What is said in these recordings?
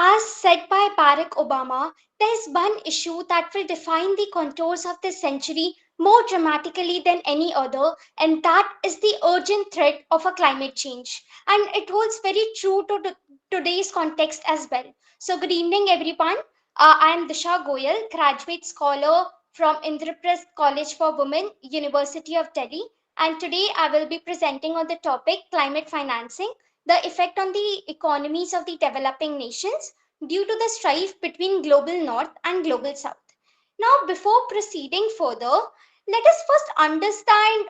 As said by Barack Obama, there is one issue that will define the contours of this century more dramatically than any other, and that is the urgent threat of a climate change. And it holds very true to today's context as well. So, good evening, everyone. I am Disha Goyal, graduate scholar from Indraprasth College for Women, University of Delhi. And today I will be presenting on the topic climate financing, the effect on the economies of the developing nations due to the strife between global north and global south. Now, before proceeding further, let us first understand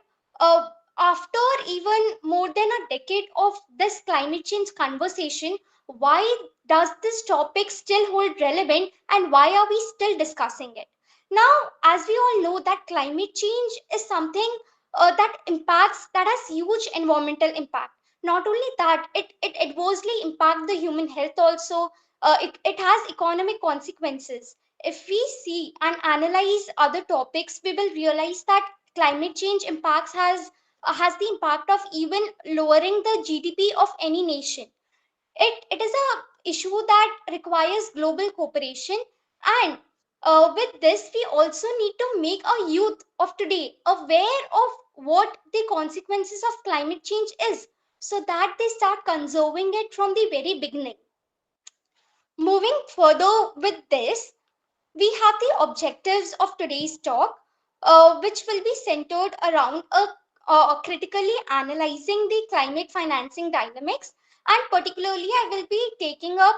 after even more than a decade of this climate change conversation, why does this topic still hold relevant and why are we still discussing it? Now, as we all know that climate change is something that has huge environmental impact. Not only that, it adversely impact the human health also. It has economic consequences. If we see and analyze other topics, we will realize that climate change impacts has the impact of even lowering the GDP of any nation. It is a issue that requires global cooperation, and with this we also need to make our youth of today aware of what the consequences of climate change is, so that they start conserving it from the very beginning. Moving further with this, we have the objectives of today's talk, which will be centered around critically analyzing the climate financing dynamics, and particularly I will be taking up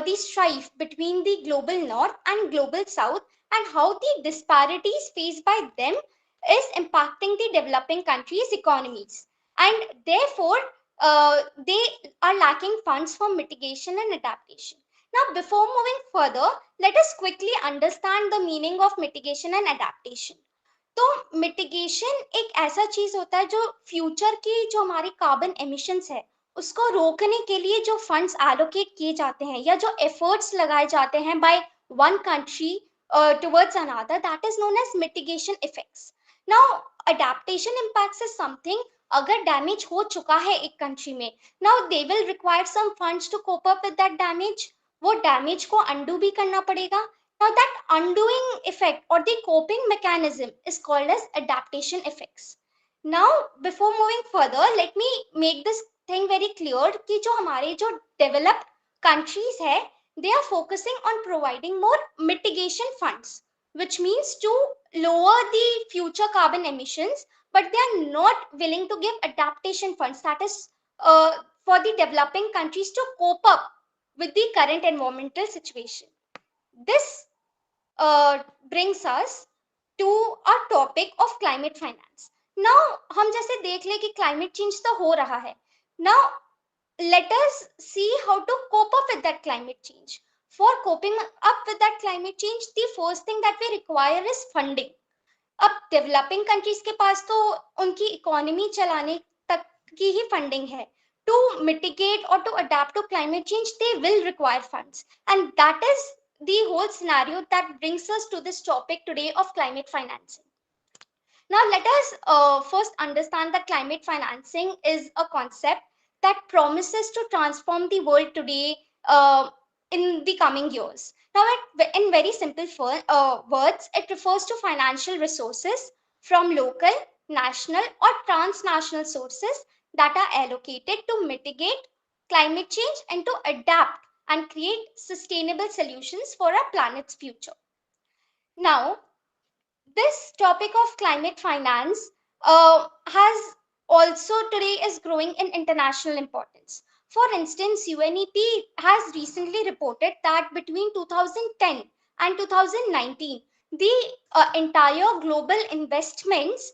the strife between the global north and global south, and how the disparities faced by them is impacting the developing countries' economies, and therefore they are lacking funds for mitigation and adaptation. Now, before moving further, let us quickly understand the meaning of mitigation and adaptation. तो mitigation एक ऐसा चीज होता है जो future की जो हमारी कार्बन एमिशंस है उसको रोकने के लिए जो फंड्स एलोकेट किए जाते हैं या जो एफर्ट्स लगाए जाते हैं by one country towards another, that is known as mitigation effects. Now adaptation impacts is something, अगर डैमेज हो चुका है एक कंट्री में, now they will require some funds to cope up with that damage. वो डैमेज को undo भी करना पड़ेगा. Now that undoing effect or the coping mechanism is called as adaptation effects. Now before moving further, let me make this thing very clear कि जो हमारे जो developed countries है, they are focusing on providing more mitigation funds, which means to lower the future carbon emissions, but they are not willing to give adaptation funds, that is for the developing countries to cope up with the current environmental situation. This brings us to our topic of climate finance. Now हम जैसे देख ले कि climate change तो हो रहा है. Now let us see how to cope up with that climate change. For coping up with that climate change, the first thing that we require is funding. अब डेवलपिंग कंट्रीज के पास तो उनकी economy चलाने तक की ही फंडिंग है. To mitigate or to adapt to climate change, they will require funds, and that is the whole scenario that brings us to this topic today of climate financing. Now let us first understand that climate financing is a concept that promises to transform the world today in the coming years. Now, in very simple words, it refers to financial resources from local, national, or transnational sources that are allocated to mitigate climate change and to adapt and create sustainable solutions for our planet's future. Now, this topic of climate finance has also today is growing in international importance. For instance, UNEP has recently reported that between 2010 and 2019, the entire global investments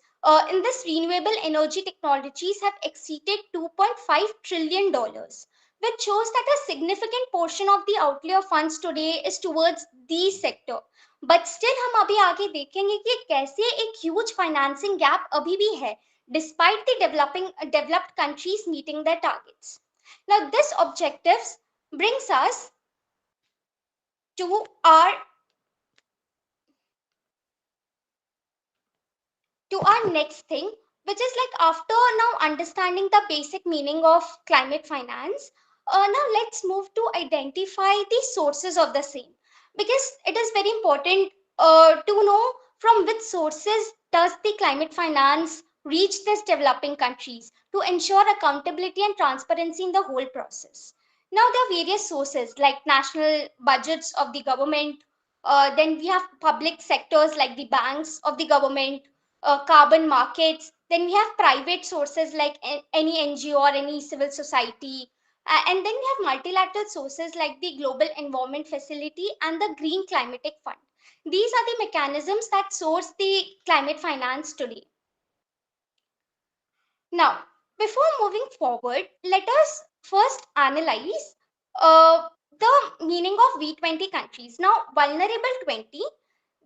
in this renewable energy technologies have exceeded $2.5 trillion, which shows that a significant portion of the outlay of funds today is towards these sector. But still हम अभी आगे देखेंगे कि कैसे एक huge financing gap अभी भी है despite the developed countries meeting their targets. Now this objectives brings us to our next thing, which is like after now understanding the basic meaning of climate finance, Now let's move to identify the sources of the same, because it is very important to know from which sources does the climate finance reach these developing countries to ensure accountability and transparency in the whole process. Now there are various sources like national budgets of the government, then we have public sectors like the banks of the government, carbon markets, then we have private sources like any NGO or any civil society, and then we have multilateral sources like the Global Environment Facility and the Green Climatic Fund. These are the mechanisms that source the climate finance today. Now, before moving forward, let us first analyze the meaning of V20 countries. Now, vulnerable 20,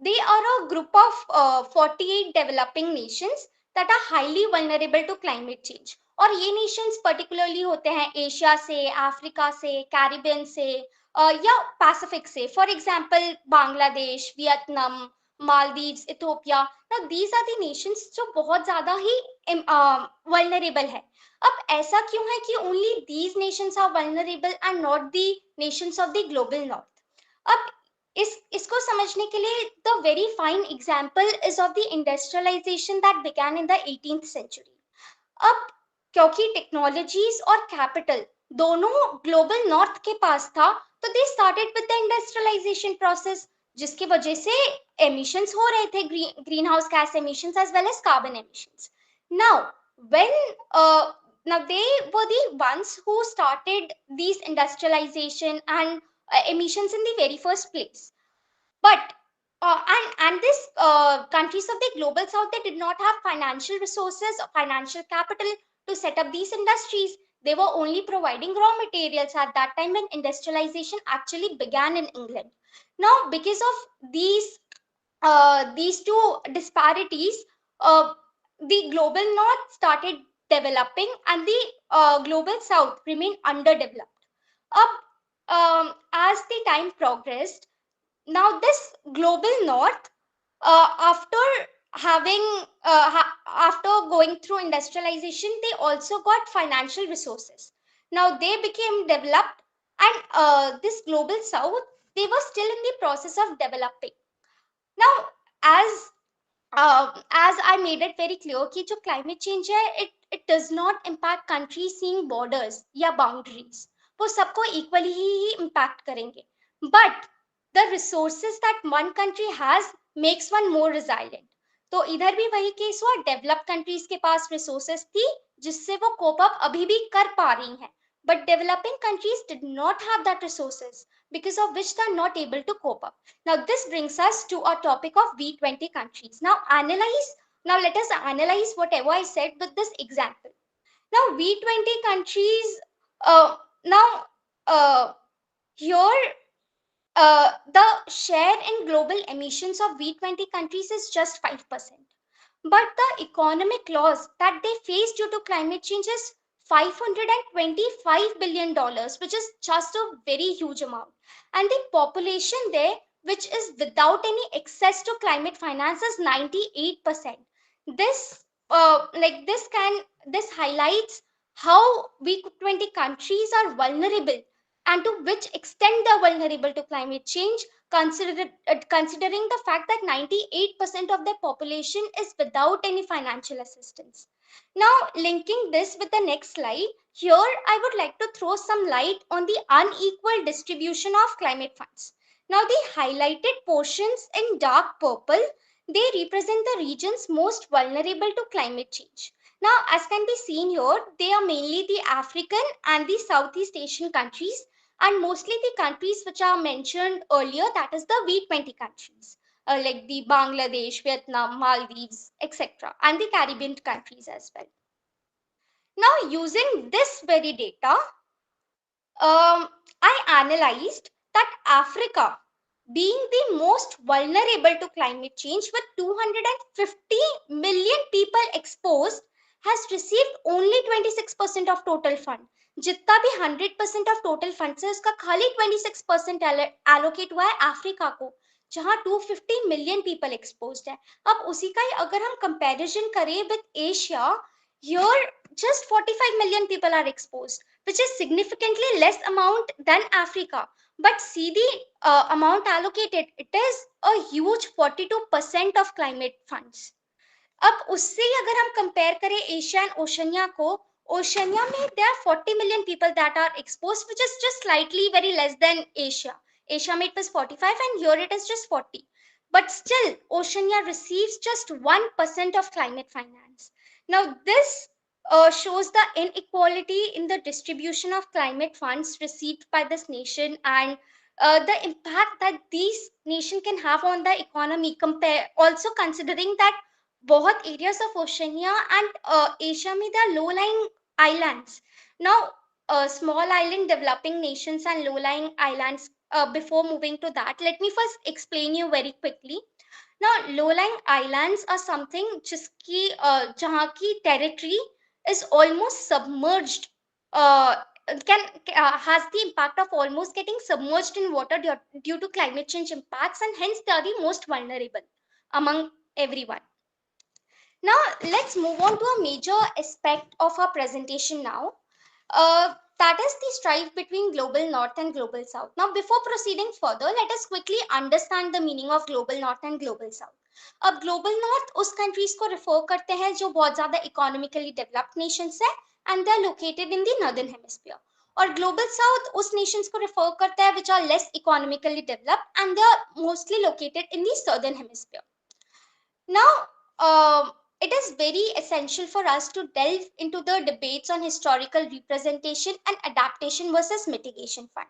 they are a group of 48 developing nations that are highly vulnerable to climate change. और ये nations particularly होते हैं Asia से, Africa से, Caribbean से या Pacific से. For example, Bangladesh, Vietnam, Maldives, Ethiopia. Now these are the nations जो बहुत ज़्यादा ही vulnerable है. अब ऐसा क्यों है कि only these nations are vulnerable and not the nations of the global north? अब इसको समझने के लिए the very fine example is of the industrialization that began in the 18th century. अब क्योंकि टेक्नोलॉजीज और कैपिटल दोनों ग्लोबल नॉर्थ के पास था, तो they started with the industrialisation process, जिसकी वजह से एमिशंस हो रहे थे, green house gas emissions as well as carbon emissions. Now when now they were the ones who started these industrialization and emissions in the very first place. But and this countries of the global south, they did not have financial resources or financial capital to set up these industries. They were only providing raw materials at that time when industrialization actually began in England. Now because of these two disparities, the global north started developing and the global south remained underdeveloped. As the time progressed, now this global north, after having after going through industrialization, they also got financial resources. Now they became developed, and this global south, they were still in the process of developing. Now as as I made it very clear कि जो climate change है, it does not impact countries seeing borders या boundaries. वो सबको equally ही impact करेंगे. But the resources that one country has makes one more resilient. तो इधर भी वही केस हुआ, डेवलप्ड कंट्रीज के पास रिसोर्सेस थी जिससे वो कोप अप अभी भी कर पा रही हैं, but developing countries did not have that resources, because of which they are not able to cope up. Now this brings us to our topic of V20 countries. Now let us analyze whatever I said with this example. Now V20 countries, now here the share in global emissions of V20 countries is just 5%. But the economic loss that they face due to climate change is $525 billion, which is just a very huge amount. And the population there, which is without any access to climate finance, is 98%. This this highlights how V20 countries are vulnerable and to which extent they are vulnerable to climate change, considering the fact that 98% of their population is without any financial assistance. Now, linking this with the next slide, here I would like to throw some light on the unequal distribution of climate funds. Now, the highlighted portions in dark purple, they represent the regions most vulnerable to climate change. Now, as can be seen here, they are mainly the African and the Southeast Asian countries, and mostly the countries which are mentioned earlier, that is the V20 countries, like the Bangladesh, Vietnam, Maldives, etc., and the Caribbean countries as well. Now, using this very data, I analyzed that Africa, being the most vulnerable to climate change with 250 million people exposed, has received only 26% of total fund. जितना भी 100% of total funds है, उसका खाली 26% allocate हुआ है Africa को, जहां 250 million people exposed है. अब उसी का ही अगर हम comparison करें with Asia, here just 45 million people are exposed. which is significantly less amount than Africa. But see the amount allocated, it is a huge 42% of climate funds. अब उससे ही अगर हम कंपेयर करें एशिया एंड ओशनिया को, Oceania में there are 40 million people that are exposed, which is just slightly very less than Asia. Asia में it was 45 and here it is just 40. But still, Oceania receives just 1% of climate finance. Now, this shows the inequality in the distribution of climate funds received by this nation, and the impact that these nation can have on the economy, compare also considering that बहुत areas of Oceania and Asia में there are low-lying islands. Now, small island developing nations and low-lying islands, before moving to that, let me first explain you very quickly. Now, low-lying islands are something जिसकी जहाँ की territory is almost submerged, uh, can has the impact of almost getting submerged in water due to climate change impacts, and hence they are the most vulnerable among everyone. Now, let's move on to a major aspect of our presentation now. That is the strife between global north and global south. Now, before proceeding further, let us quickly understand the meaning of global north and global south. अब global north उस countries को refer करते हैं जो बहुत ज़्यादा economically developed nations है and they are located in the northern hemisphere. और global south उस nations को refer करता है which are less economically developed and they are mostly located in the southern hemisphere. Now, it is very essential for us to delve into the debates on historical representation and adaptation versus mitigation fund.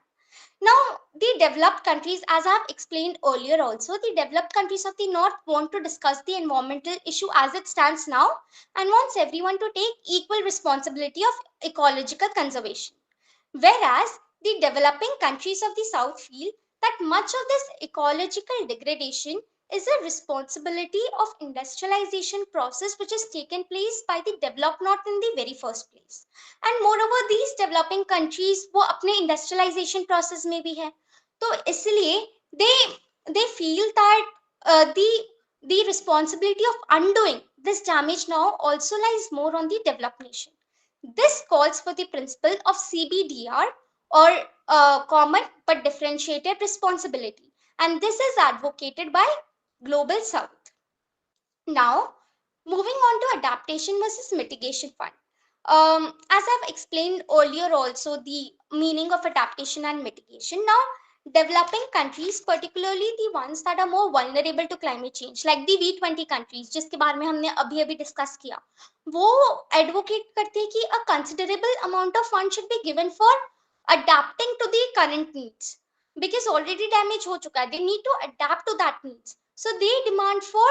Now, the developed countries, as I have explained earlier also, the developed countries of the north want to discuss the environmental issue as it stands now and wants everyone to take equal responsibility of ecological conservation. Whereas the developing countries of the south feel that much of this ecological degradation is a responsibility of industrialization process which has taken place by the developed north in the very first place. And moreover, these developing countries वो अपने industrialization process में भी है, तो इसलिए they feel that the responsibility of undoing this damage now also lies more on the developed nation. This calls for the principle of CBDR, or common but differentiated responsibility, and this is advocated by Global South. Now, moving on to adaptation versus mitigation fund. As I've explained earlier also the meaning of adaptation and mitigation. Now, developing countries, particularly the ones that are more vulnerable to climate change, like the V20 countries, जिसके बारे में हमने अभी discuss किया, वो advocate करते हैं कि a considerable amount of fund should be given for adapting to the current needs, because already damage हो चुका है, they need to adapt to that needs. So they demand for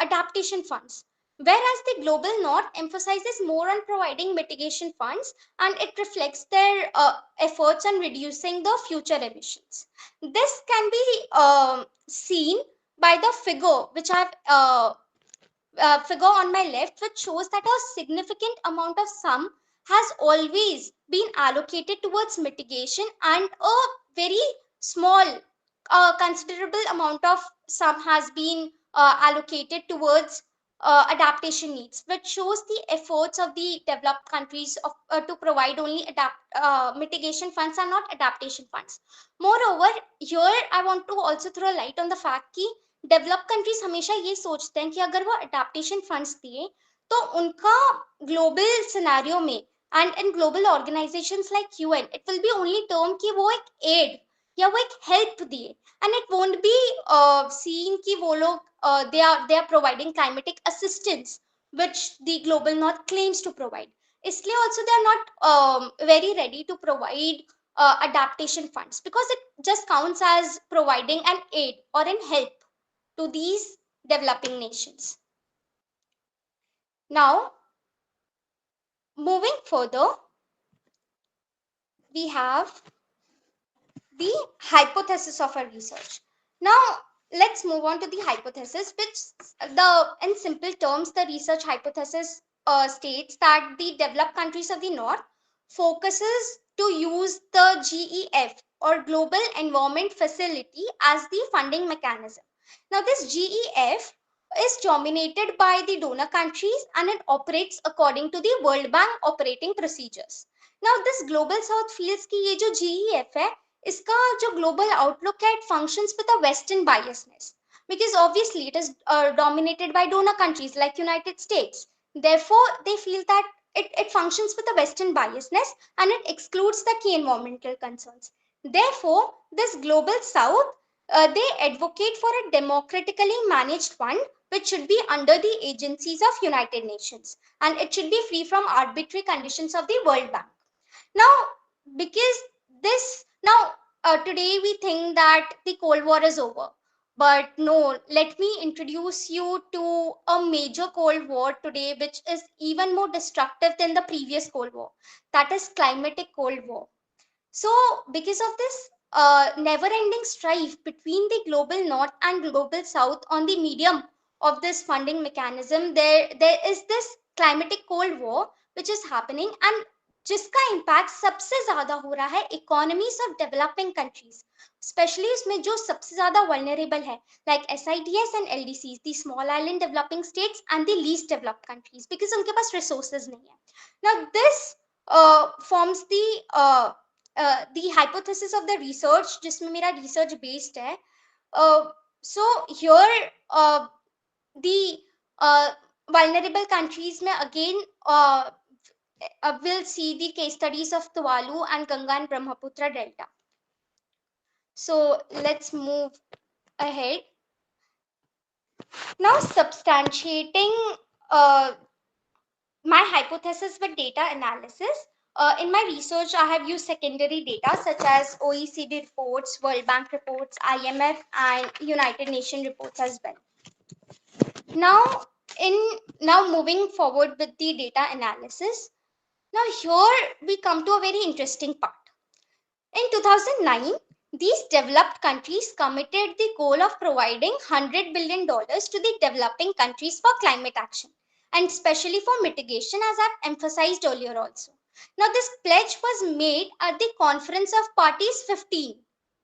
adaptation funds. Whereas the global north emphasizes more on providing mitigation funds and it reflects their efforts on reducing the future emissions. This can be seen by the figure which I've figure on my left, which shows that a significant amount of sum has always been allocated towards mitigation and a very small considerable amount of sum has been allocated towards adaptation needs, which shows the efforts of the developed countries of, to provide only mitigation funds and not adaptation funds. Moreover, here I want to also throw a light on the fact that develop countries हमेशा ये सोचते हैं कि अगर वो adaptation funds दिए तो उनका ग्लोबल सिनेरियो में and in global organisations like UN it will be only term कि वो एक एड या वो एक हेल्प दिए and it won't be seen कि वो लोग they are providing climatic assistance which the global north claims to provide. इसलिए also they are not very ready to provide adaptation funds because it just counts as providing an aid or an help to these developing nations. Now, moving further, we have the hypothesis of our research. Now, let's move on to the hypothesis, which in simple terms, the research hypothesis states that the developed countries of the north focuses to use the GEF or Global Environment Facility as the funding mechanism. Now, this GEF is dominated by the donor countries and it operates according to the World Bank operating procedures. Now this global south feels कि ये जो GEF है इसका जो global outlook है it functions with a western biasness because obviously it is dominated by donor countries like United States. Therefore they feel that it functions with a western biasness and it excludes the key environmental concerns. Therefore this global south they advocate for a democratically managed fund which should be under the agencies of United Nations and it should be free from arbitrary conditions of the World Bank. Now, because this now today we think that the Cold War is over, but no, let me introduce you to a major Cold War today, which is even more destructive than the previous Cold War. That is climatic Cold War. So, because of this never-ending strife between the global north and global south on the medium of this funding mechanism, there is this climatic cold war which is happening and जिसका impact सबसे ज्यादा हो रहा है economies of developing countries, especially उसमें जो सबसे ज्यादा vulnerable है like SIDS and LDCs, the small island developing states and the least developed countries because उनके पास resources नहीं है. Now this forms the hypothesis of the research जिसमें मेरा research based है. So here the vulnerable countries में again we'll see the case studies of Tuvalu and Ganga and Brahmaputra delta. So let's move ahead. Now substantiating my hypothesis with data analysis. In my research, I have used secondary data such as OECD reports, World Bank reports, IMF, and United Nations reports as well. Now moving forward with the data analysis. Now here we come to a very interesting part. In 2009, these developed countries committed the goal of providing $100 billion to the developing countries for climate action and especially for mitigation, as I've emphasized earlier also. Now, this pledge was made at the Conference of Parties 15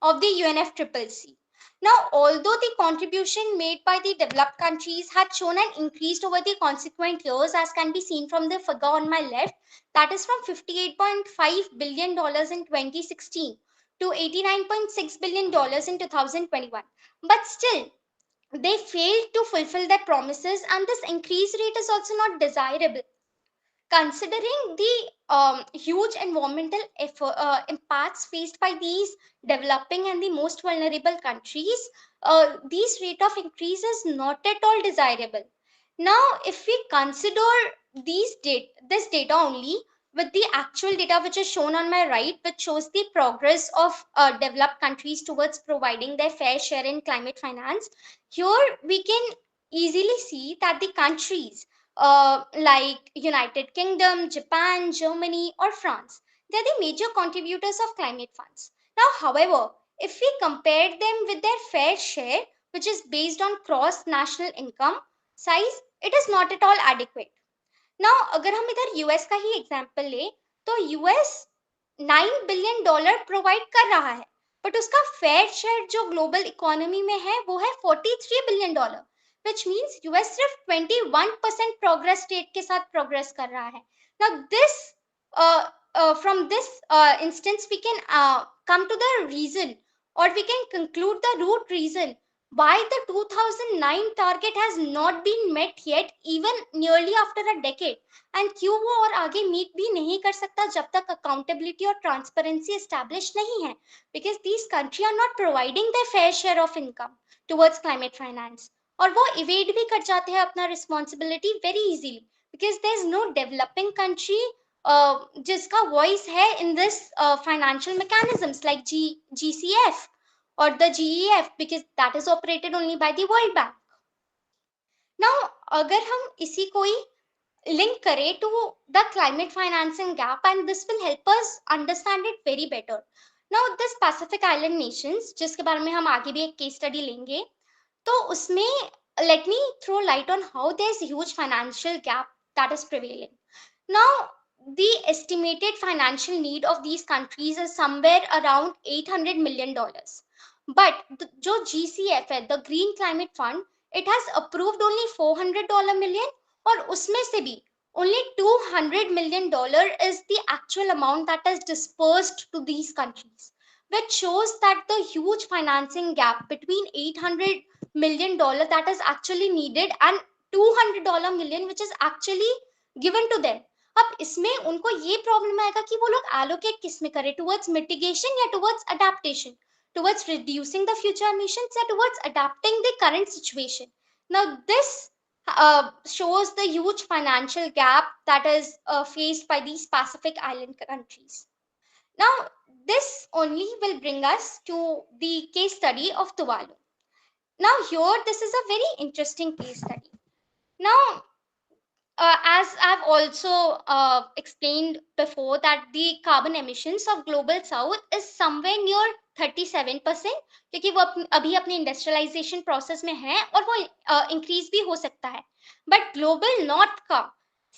of the UNFCCC. Now, although the contribution made by the developed countries had shown an increased over the consequent years, as can be seen from the figure on my left, that is from $58.5 billion in 2016 to $89.6 billion in 2021. But still, they failed to fulfill their promises, and this increase rate is also not desirable. Considering the huge environmental impacts faced by these developing and the most vulnerable countries, this rate of increase is not at all desirable. Now, if we consider this data only with the actual data which is shown on my right, which shows the progress of developed countries towards providing their fair share in climate finance, here we can easily see that the countries like United Kingdom, Japan, Germany, or France, they are the major contributors of climate funds. Now, however, if we compare them with their fair share, which is based on gross national income size, it is not at all adequate. Now, अगर हम इधर US का ही example ले तो US $9 billion provide कर रहा है but उसका फेयर शेयर जो ग्लोबल इकोनॉमी में है वो है $43 बिलियन which means US सिर्फ 21% प्रोग्रेस रेट के साथ प्रोग्रेस कर रहा है. Now this from this instance we can come to the reason or we can conclude the root reason why the 2009 target has not been met yet even nearly after a decade and क्यों वो और आगे meet भी नहीं कर सकता जब तक accountability और transparency established नहीं है because these countries are not providing their fair share of income towards climate finance और वो evade भी कर जाते हैं अपना responsibility very easily because there is no developing country जिसका voice है in this financial mechanisms like GCF or the GEF because that is operated only by the World Bank. Now, अगर हम इसी को ही link करें to the climate financing gap and this will help us understand it very better. Now, this Pacific Island nations जिसके बारे में हम आगे भी एक case study लेंगे तो उसमें let me throw light on how there's a huge financial gap that is prevailing. Now, the estimated financial need of these countries is somewhere around $800 million. But जो GCF है, the Green Climate Fund, it has approved only $400 million, और उसमें से भी only $200 million is the actual amount that is dispersed to these countries, which shows that the huge financing gap between $800 million that is actually needed and $200 million which is actually given to them. अब इसमें उनको ये problem आएगा कि वो लोग allocate किस में करें, टुवर्ड्स मिटिगेशन या towards adaptation, towards reducing the future emissions and towards adapting the current situation. Now, this shows the huge financial gap that is faced by these Pacific Island countries. Now, this only will bring us to the case study of Tuvalu. Now, here, this is a very interesting case study. Now, as I've also explained before, that the carbon emissions of global south is somewhere near 37%, क्योंकि वो अभी अपने industrialisation process में है और वो increase भी हो सकता है, बट ग्लोबल नॉर्थ का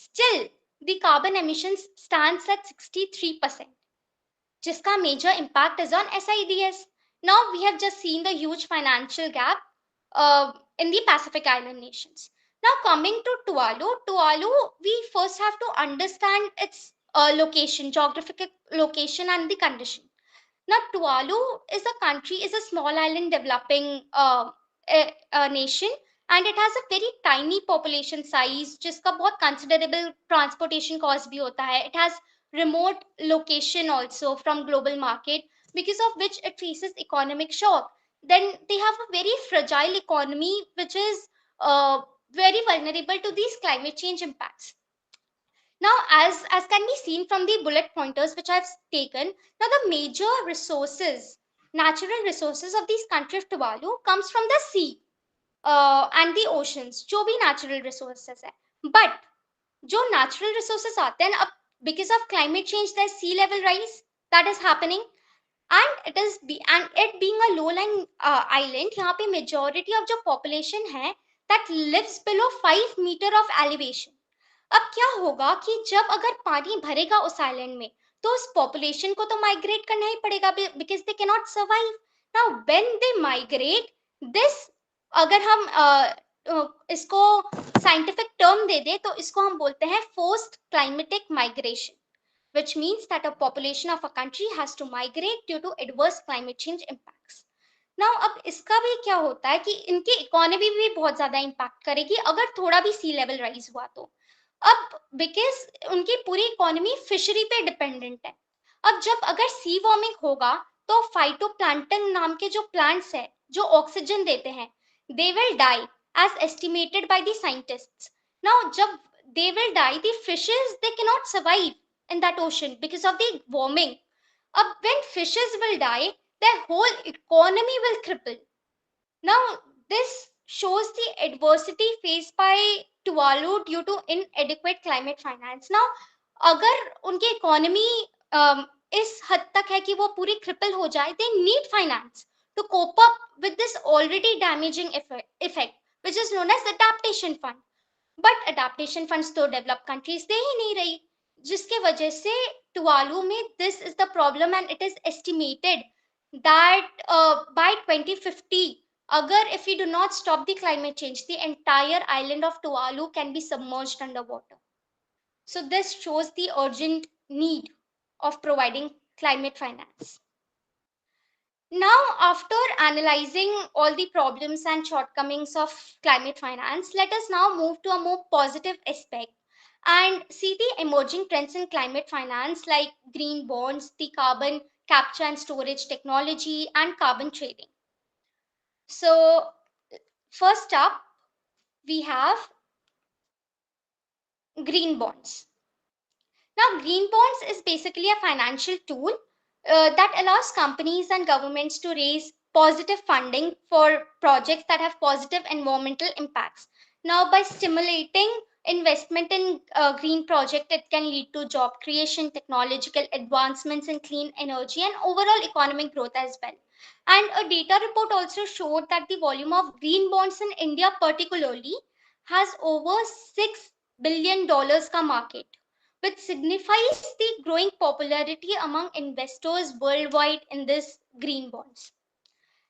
still the carbon emissions stands eight 63%, जिसका major impact is on SIDS. Now we have just seen the huge financial gap in the Pacific Island nations. Now coming to Tuvalu, we first have to understand its location, geographical location and the condition. Now Tuvalu is a small island developing nation, and it has a very tiny population size, जिसका बहुत considerable transportation cost भी होता है. It has remote location also from global market, because of which it faces economic shock. Then they have a very fragile economy which is very vulnerable to these climate change impacts. Now, as can be seen from the bullet pointers which I've taken, now the major resources, natural resources of these country of Tuvalu comes from the sea and the oceans, जो भी natural resources है. But जो natural resources आते हैं अब, because of climate change, there's sea level rise that is happening, and it being a low-lying island, यहाँ पे majority of जो population है that lives below 5 meter of elevation. अब क्या होगा कि जब अगर पानी भरेगा उस आइलैंड में, तो उस पॉपुलेशन को तो माइग्रेट करना ही पड़ेगा, because they can not survive. Now when they migrate, this, अगर हम इसको साइंटिफिक टर्म दे दे तो इसको हम बोलते हैं forced climatic migration, which means that a population of a country has to migrate due to adverse climate change impacts. Now, अब इसका भी क्या होता है कि इनकी इकोनॉमी भी बहुत ज्यादा इंपैक्ट करेगी अगर थोड़ा भी सी लेवल राइज हुआ तो. अब बिकॉज उनकी पूरी इकोनॉमी फिशरी पे डिपेंडेंट है. अब जब अगर सी वार्मिंग होगा तो फाइटोप्लैंक्टन नाम के जो प्लांट्स है जो ऑक्सीजन देते हैं, they will die as estimated by the scientists. Now, जब they will die, the fishes, they cannot survive in that ocean because of the warming. When fishes will die, their whole economy will cripple. Now, this shows the adversity faced by Tuvalu due to inadequate climate finance. Now, अगर उनकी economy इस हद तक है कि वो पूरी cripple हो जाए, they need finance to cope up with this already damaging effect, which is known as adaptation fund. But adaptation funds तो developed countries दे ही नहीं रही, जिसके वजह से Tuvalu में this is the problem, and it is estimated that by 2050, अगर if we do not stop the climate change, the entire island of Tuvalu can be submerged underwater. So this shows the urgent need of providing climate finance. Now, after analyzing all the problems and shortcomings of climate finance, let us now move to a more positive aspect and see the emerging trends in climate finance, like green bonds, the carbon capture and storage technology, and carbon trading. So, first up, we have green bonds. Now, green bonds is basically a financial tool that allows companies and governments to raise positive funding for projects that have positive environmental impacts. Now, by stimulating investment in green project, it can lead to job creation, technological advancements in clean energy, and overall economic growth as well. And a data report also showed that the volume of green bonds in India particularly has over $6 billion ka market, which signifies the growing popularity among investors worldwide in this green bonds.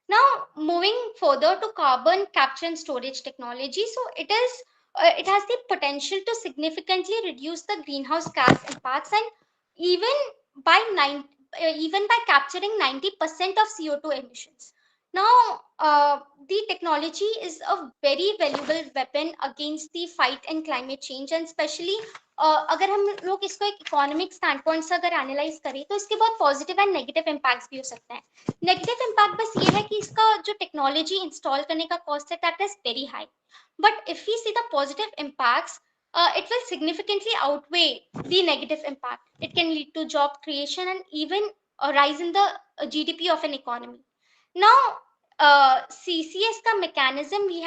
Now, moving further to carbon capture and storage technology, so it has the potential to significantly reduce the greenhouse gas impacts, and even by even by capturing 90% of CO2 emissions. Now, the technology is a very valuable weapon against the fight in climate change, and especially अगर हम लोग इसको एक economic stand point से अगर analyse करें तो इसके बहुत पॉजिटिव एंड नेगेटिव इम्पैक्ट्स भी हो सकते हैं। नेगेटिव इम्पैक्ट बस ये है कि इसका जो टेक्नोलॉजी इंस्टॉल करने का कॉस्ट है that is very high, but if we see the positive impacts, it will significantly outweigh the negative impact. It can lead to job creation and even a rise in the GDP of an economy. Now, CCS ka mechanism I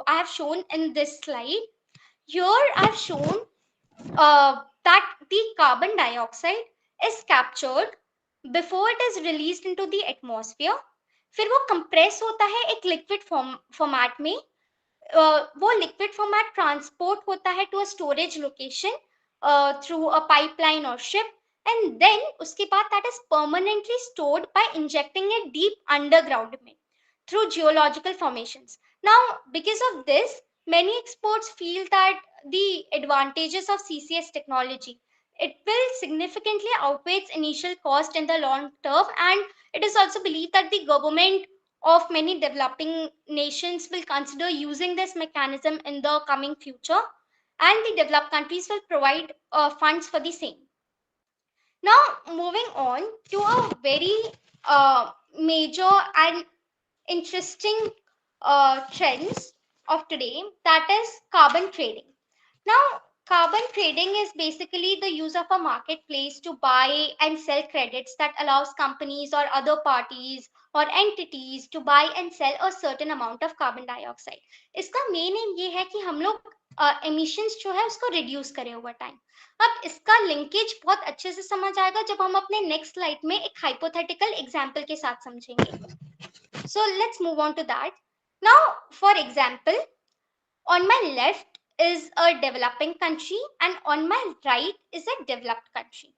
have shown in this slide. Here I have shown that the carbon dioxide is captured before it is released into the atmosphere. फिर वो compress होता है एक liquid format में, वो liquid format transport होता है to a storage location through a pipeline or ship, and then उसके बाद that is permanently stored by injecting it deep underground में through geological formations. Now, because of this, many experts feel that the advantages of CCS technology, it will significantly outweigh its initial cost in the long term, and it is also believed that the government of many developing nations will consider using this mechanism in the coming future, and the developed countries will provide funds for the same. Now, moving on to a very major and interesting trends of today, that is carbon trading. Now, carbon trading is basically the use of a marketplace to buy and sell credits that allows companies or other parties or entities to buy and sell a certain amount of carbon dioxide. इसका main M ये है कि हम लोग emissions जो है उसको reduce करें over time. अब इसका linkage बहुत अच्छे से समझ आएगा जब हम अपने next slide में एक hypothetical example के साथ समझेंगे. So let's move on to that. Now, for example, on my left is a developing country and on my right is a developed country.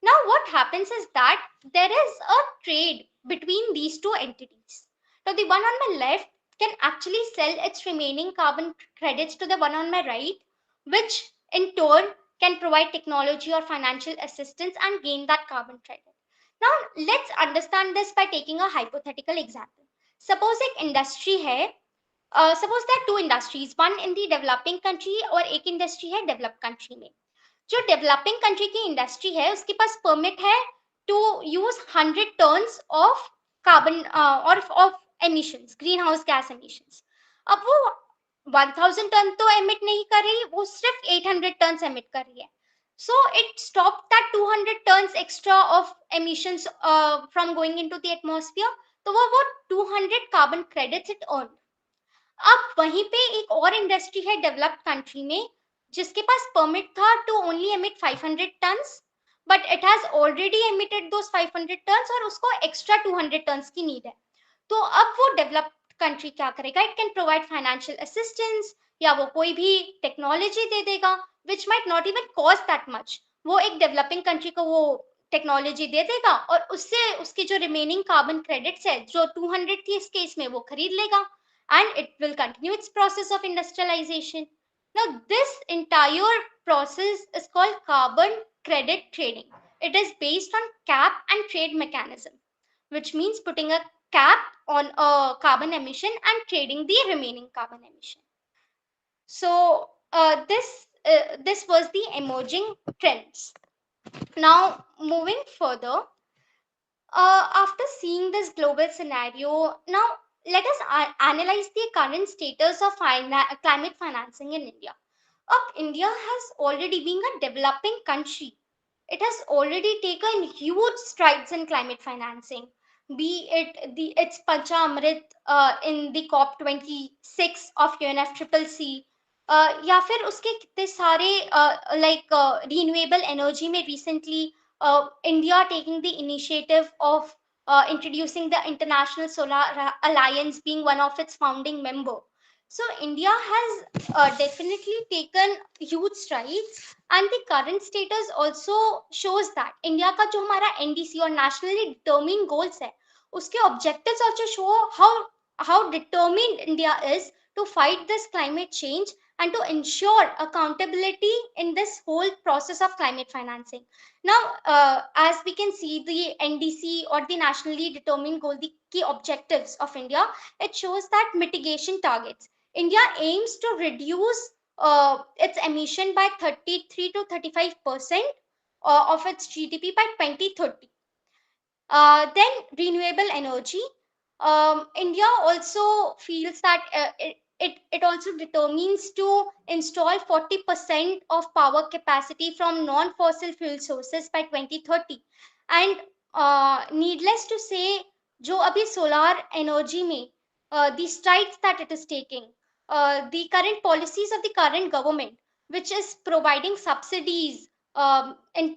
Now, what happens is that there is a trade between these two entities. Now, the one on my left can actually sell its remaining carbon credits to the one on my right, which in turn can provide technology or financial assistance and gain that carbon credit. Now, let's understand this by taking a hypothetical example. Suppose एक industry है, suppose there are two industries, one in the developing country और एक industry है developed country में. जो developing country की industry है उसके पास परमिट है to use 100 tons of carbon और of emissions, green house gas emissions. अब वो 1000 टन तो एमिट नहीं कर रही, वो सिर्फ 800 टन्स एमिट कर रही है. So it stopped that 200 tons extra of emissions from going into the atmosphere. तो वो 200 carbon credits it earned. अब वहीं पे एक और इंडस्ट्री है डेवलप्ड कंट्री में जिसके पास परमिट था to only emit 500 tons, but it has already emitted those 500 tons और उसको एक्स्ट्रा 200 टन्स की नीड है. तो अब वो डेवलप्ड कंट्री क्या करेगा, it can provide financial assistance या वो कोई भी टेक्नोलॉजी दे देगा which might not even cost that much. वो एक डेवलपिंग कंट्री को वो टेक्नोलॉजी दे देगा और उससे उसकी जो रिमेनिंग कार्बन क्रेडिट्स है जो 200 थी इस केस में वो खरीद लेगा, and it will continue its process of industrialization. Now, this entire process is called carbon credit trading. It is based on cap and trade mechanism, which means putting a cap on a carbon emission and trading the remaining carbon emission. So, this was the emerging trends. Now, moving further, after seeing this global scenario, now let us analyze the current status of climate financing in India. India has already been a developing country. It has already taken huge strides in climate financing, be it its Panchamrit in the COP26 of UNFCCC, या फिर उसके कितने सारे renewable energy में recently India taking the initiative of introducing the International Solar Alliance, being one of its founding member. So India has definitely taken huge strides, and the current status also shows that India का जो हमारा NDC और nationally determined goals है उसके objectives also show how determined India is to fight this climate change and to ensure accountability in this whole process of climate financing. Now, as we can see, the NDC or the nationally determined goal, the key objectives of India, it shows that mitigation targets. India aims to reduce its emission by 33 to 35% of its GDP by 2030. Then renewable energy. India also feels that it also determines to install 40% of power capacity from non-fossil fuel sources by 2030. And needless to say, जो अभी solar energy में the strides that it is taking, the current policies of the current government, which is providing subsidies in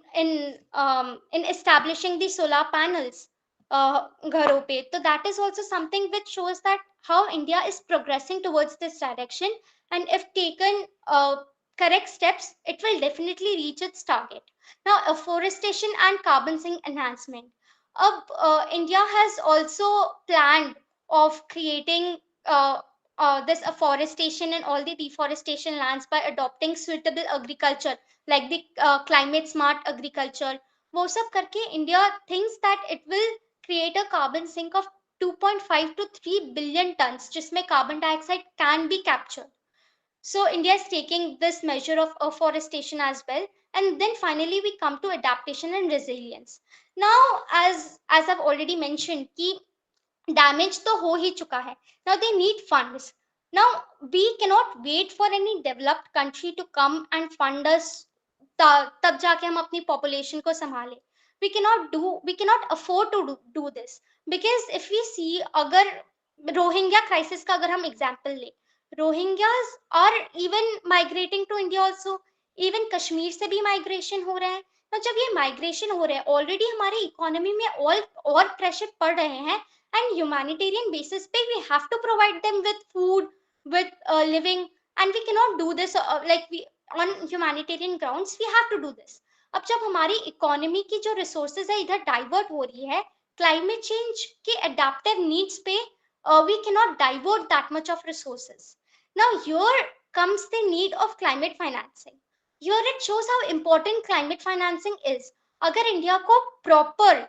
establishing the solar panels घरों पे. So that is also something which shows that how India is progressing towards this direction, and if taken correct steps, it will definitely reach its target. Now, afforestation and carbon sink enhancement. India has also planned of creating this afforestation and all the deforestation lands by adopting suitable agriculture like the climate smart agriculture. वो सब करके India thinks that it will create a carbon sink of 2.5 to 3 billion tons जिसमें carbon dioxide can be captured. So India is taking this measure of afforestation as well. And then finally we come to adaptation and resilience. Now, as I've already mentioned, कि damage तो हो ही चुका है. Now they need funds. Now we cannot wait for any developed country to come and fund us तब जाके हम अपनी population को संभालें. We cannot afford to do this, because if we see, अगर रोहिंग्या crisis का अगर हम example लें, Rohingyas are even migrating to India also. Even Kashmir से भी migration हो रहा है. तो जब ये migration हो रहा है, already हमारी economy में और pressure पड़ रहे हैं, and humanitarian basis पे we have to provide them with food, with living, and we cannot do this like we on humanitarian grounds. We have to do this. अब जब हमारी economy की जो resources है इधर divert हो रही है, climate change के adaptive needs पे we cannot divert that much of resources. Now here comes the need of climate financing. Here it shows how important climate financing is. अगर इंडिया को प्रॉपर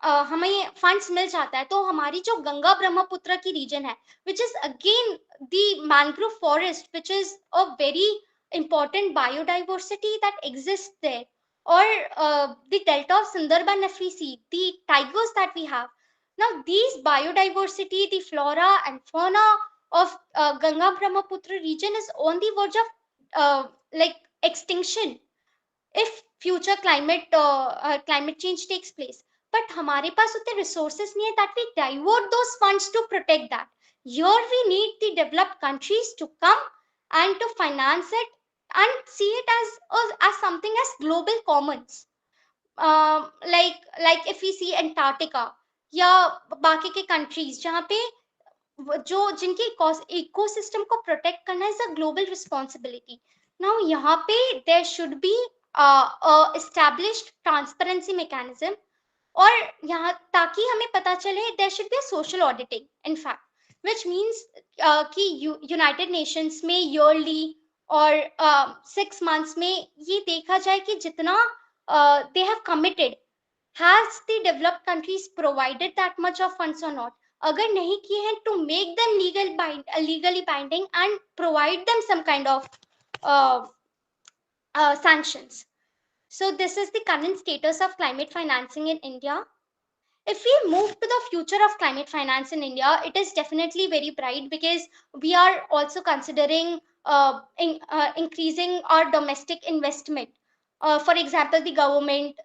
हमें फंड्स मिल जाता है तो हमारी जो गंगा ब्रह्मपुत्र की रीजन है, which is again the mangrove forest, which is a very important biodiversity that exists there, or the delta of Sundarban FEC, the tigers that we have. Now these biodiversity, the flora and fauna of Ganga-Brahmaputra region is on the verge of like extinction if future climate change takes place. But हमारे पास उतने resources नहीं है that we divert those funds to protect that. Here we need the developed countries to come and to finance it and see it as something as global commons. Like if we see Antarctica या बाकी के countries जहाँ पे जो जिनकी ecosystem को protect करना is a global responsibility. Now यहाँ पे there should be established transparency mechanism, और यहाँ ताकि हमें पता चले there should be a social auditing in fact, which means कि यूनाइटेड नेशंस में ईयरली और 6 months में ये देखा जाए कि जितना they have committed, has the developed countries provided that much of funds or not. अगर नहीं किए हैं to make them legally binding and provide them some kind of uh, sanctions. So this is the current status of climate financing in India. If we move to the future of climate finance in India, it is definitely very bright because we are also considering increasing our domestic investment. For example, the government,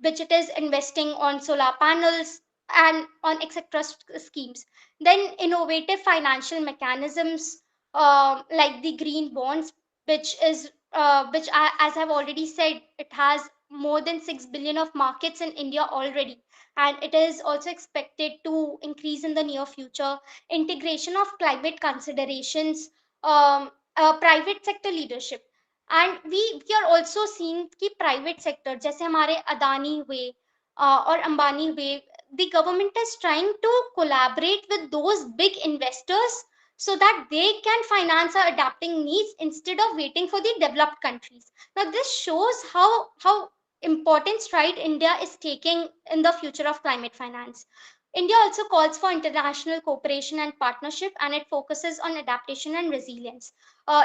which it is investing on solar panels and on etc. schemes. Then innovative financial mechanisms like the green bonds, as I've already said, it has more than 6 billion of markets in India already, and it is also expected to increase in the near future. Integration of climate considerations, private sector leadership, and we are also seeing कि private sector जैसे हमारे अदानी हुए और अंबानी हुए, the government is trying to collaborate with those big investors so that they can finance our adapting needs instead of waiting for the developed countries. Now, this shows how important stride India is taking in the future of climate finance. India also calls for international cooperation and partnership, and it focuses on adaptation and resilience.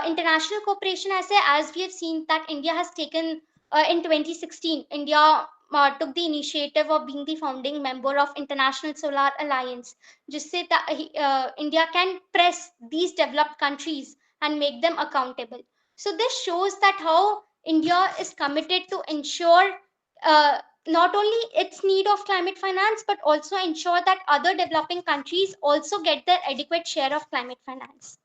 International cooperation, as we have seen that India has taken in 2016, India took the initiative of being the founding member of International Solar Alliance, जिससे India can press these developed countries and make them accountable. So this shows that how India is committed to ensure uh, not only its need of climate finance, but also ensure that other developing countries also get their adequate share of climate finance.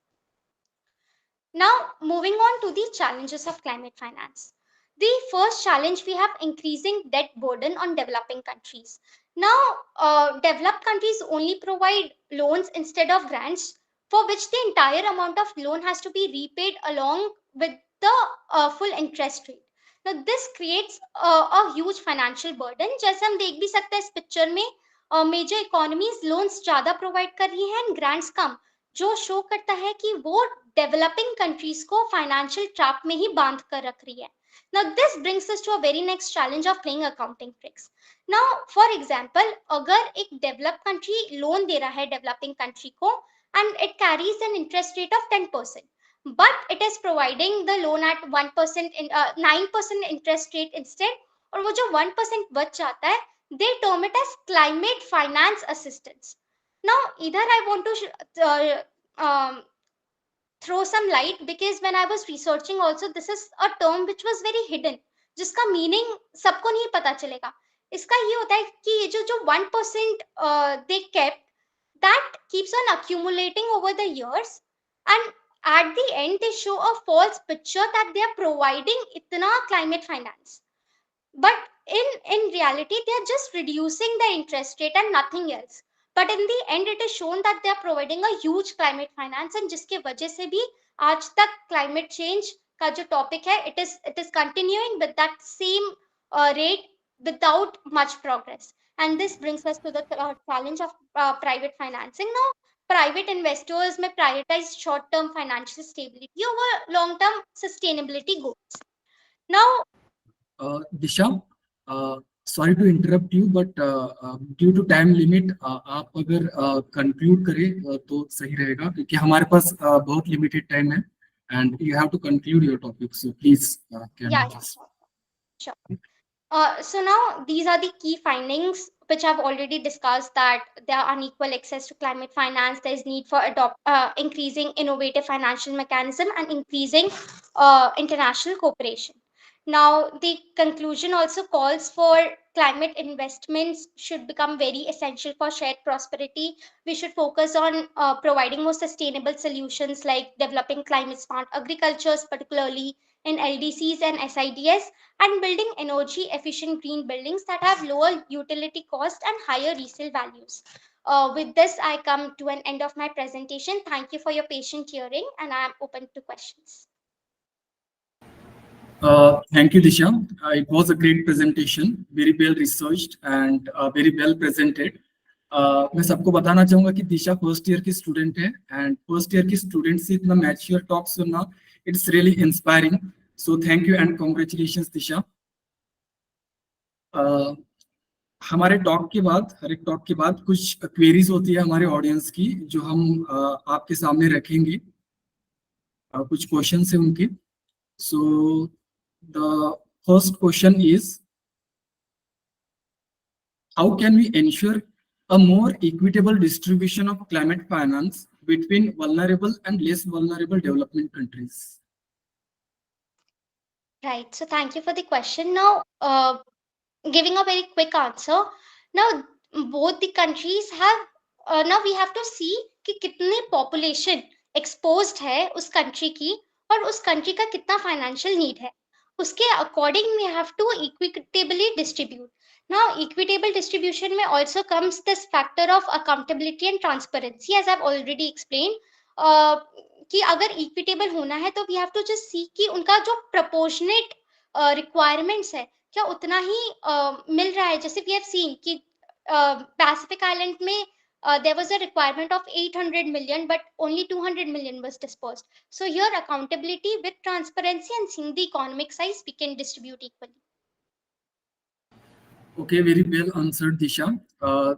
Now, moving on to the challenges of climate finance. The first challenge we have increasing debt burden on developing countries. Now, developed countries only provide loans instead of grants, for which the entire amount of loan has to be repaid along with the full interest rate. Now, this creates a huge financial burden. जैसे हम देख भी सकते हैं इस picture में, major economies loans ज्यादा provide कर रही हैं एंड ग्रांट्स कम, जो शो करता है कि वो डेवलपिंग कंट्रीज को फाइनेंशियल ट्रैप में ही बांध कर रख रही है. Now this brings us to a very next challenge of playing accounting tricks. Now for example, अगर एक डेवलप्ड कंट्री लोन दे रहा है डेवलपिंग कंट्री को and it carries an interest rate of 10%, but it is providing the loan at 1% in 9% interest rate instead, और वो जो 1% बच जाता है, they term it as climate finance assistance. Now either I want to throw some light, because when I was researching also, this is a term which was very hidden, जिसका meaning सबको नहीं पता चलेगा. इसका ये होता है कि ये जो 1% they kept, that keeps on accumulating over the years, and at the end they show a false picture that they are providing itna climate finance, but in reality they are just reducing the interest rate and nothing else. But in the end it is shown that they are providing a huge climate finance, and जिसके वजह से भी आज तक climate change का जो topic है, it is continuing with that same rate without much progress. And this brings us to the challenge of private financing. Now private investors may prioritize short term financial stability over long term sustainability goals. Now Disha, sorry to interrupt you, but due to time limit आप अगर conclude करें तो सही रहेगा, क्योंकि हमारे पास बहुत लिमिटेड टाइम है and you have to conclude your topic, so please can yeah, you sure. So now these are the key findings which I've already discussed, that there are unequal access to climate finance, there is need for increasing innovative financial mechanism and increasing international cooperation. Now the conclusion also calls for climate investments should become very essential for shared prosperity. We should focus on providing more sustainable solutions like developing climate smart agricultures, particularly in LDCs and SIDS, and building energy efficient green buildings that have lower utility cost and higher resale values. With this, I come to an end of my presentation. Thank you for your patient hearing, and I am open to questions. Thank you, Disha. It was a great presentation, very well researched and very well presented. मैं सबको बताना चाहूंगा कि Disha first year की student है, and first year की student से इतना मैच्योर टॉक सुनना, it's really inspiring. So thank you and congratulations Disha. हमारे टॉक के बाद, हर एक टॉक के बाद कुछ क्वेरीज होती है हमारे ऑडियंस की, जो हम आपके सामने रखेंगे. कुछ क्वेश्चन है उनके. So the first question is, how can we ensure a more equitable distribution of climate finance between vulnerable and less vulnerable development countries? Right. So thank you for the question. Now, giving a very quick answer. Now, both the countries have. Now we have to see कि कितनी population exposed है उस country की, और उस country का कितना financial need है. उसके according we have to equitably distribute. Now, equitable distribution में also comes this factor of accountability and transparency, as I've already explained. कि अगर equitable होना है तो we have to just see कि उनका जो proportionate requirements है क्या उतना ही मिल रहा है. जैसे we have seen कि Pacific Island में there was a requirement of 800 million, but only 200 million was dispersed. So here accountability with transparency and seeing the economic size, we can distribute equally. Okay, very well answered, Disha.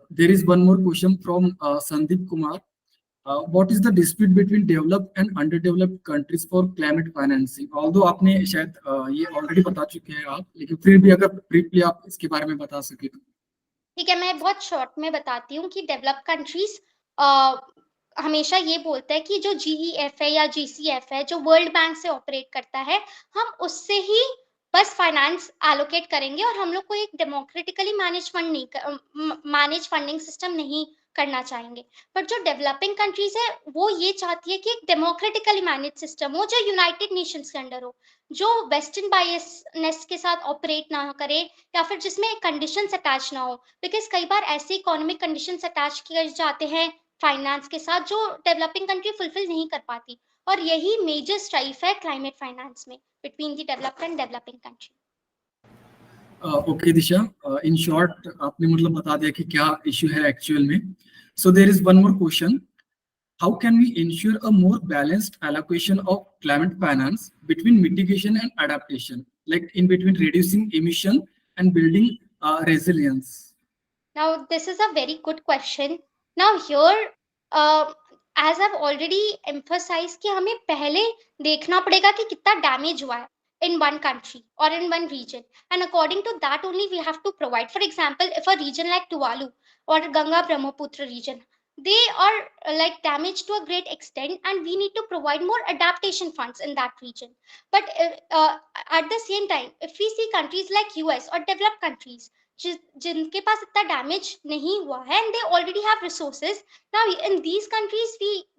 There is one more question from Sandeep Kumar. What is the dispute between developed and underdeveloped countries for climate financing? Although आपने शायद ये already बता चुके हैं आप, लेकिन फिर भी अगर briefly आप इसके बारे में बता सके तो। ठीक है, मैं बहुत शॉर्ट में बताती हूँ कि डेवलप कंट्रीज हमेशा ये बोलते हैं कि जो जीईएफ है या जीसीएफ है, जो वर्ल्ड बैंक से ऑपरेट करता है, हम उससे ही बस फाइनेंस एलोकेट करेंगे और हम लोग को एक डेमोक्रेटिकली मैनेज फंडिंग सिस्टम नहीं करना चाहेंगे। बट जो डेवलपिंग कंट्रीज है, वो ये चाहती है कि एक डेमोक्रेटिकली मैनेज सिस्टम हो जो यूनाइटेड नेशंस के अंडर हो, जो वेस्टर्न बायसनेस के साथ ऑपरेट ना करे या फिर जिसमें कंडीशंस अटैच ना हो। बिकॉज कई बार ऐसे इकोनॉमिक कंडीशंस अटैच किए जाते हैं फाइनेंस के साथ जो डेवलपिंग कंट्री फुलफिल नहीं कर पाती, और यही मेजर स्ट्राइफ है क्लाइमेट फाइनेंस में between the developed and developing country. Okay Disha, in short आपने मतलब बता दिया कि क्या इश्यू है एक्चुअल में। So there is one more question, how can we ensure a more balanced allocation of climate finance between mitigation and adaptation, like in between reducing emission and building resilience? Now this is a very good question. Now here as I've already emphasized कि हमें पहले देखना पड़ेगा कि कितना damage हुआ है in one country or in one region, and according to that only we have to provide. For example, if a region like Tuvalu or Ganga-Brahmaputra region, they are like damaged to a great extent, and we need to provide more adaptation funds in that region. But at the same time, if we see countries like US or developed countries जिनके पास इतना damage नहीं हुआ है and they already have resources, now in these countries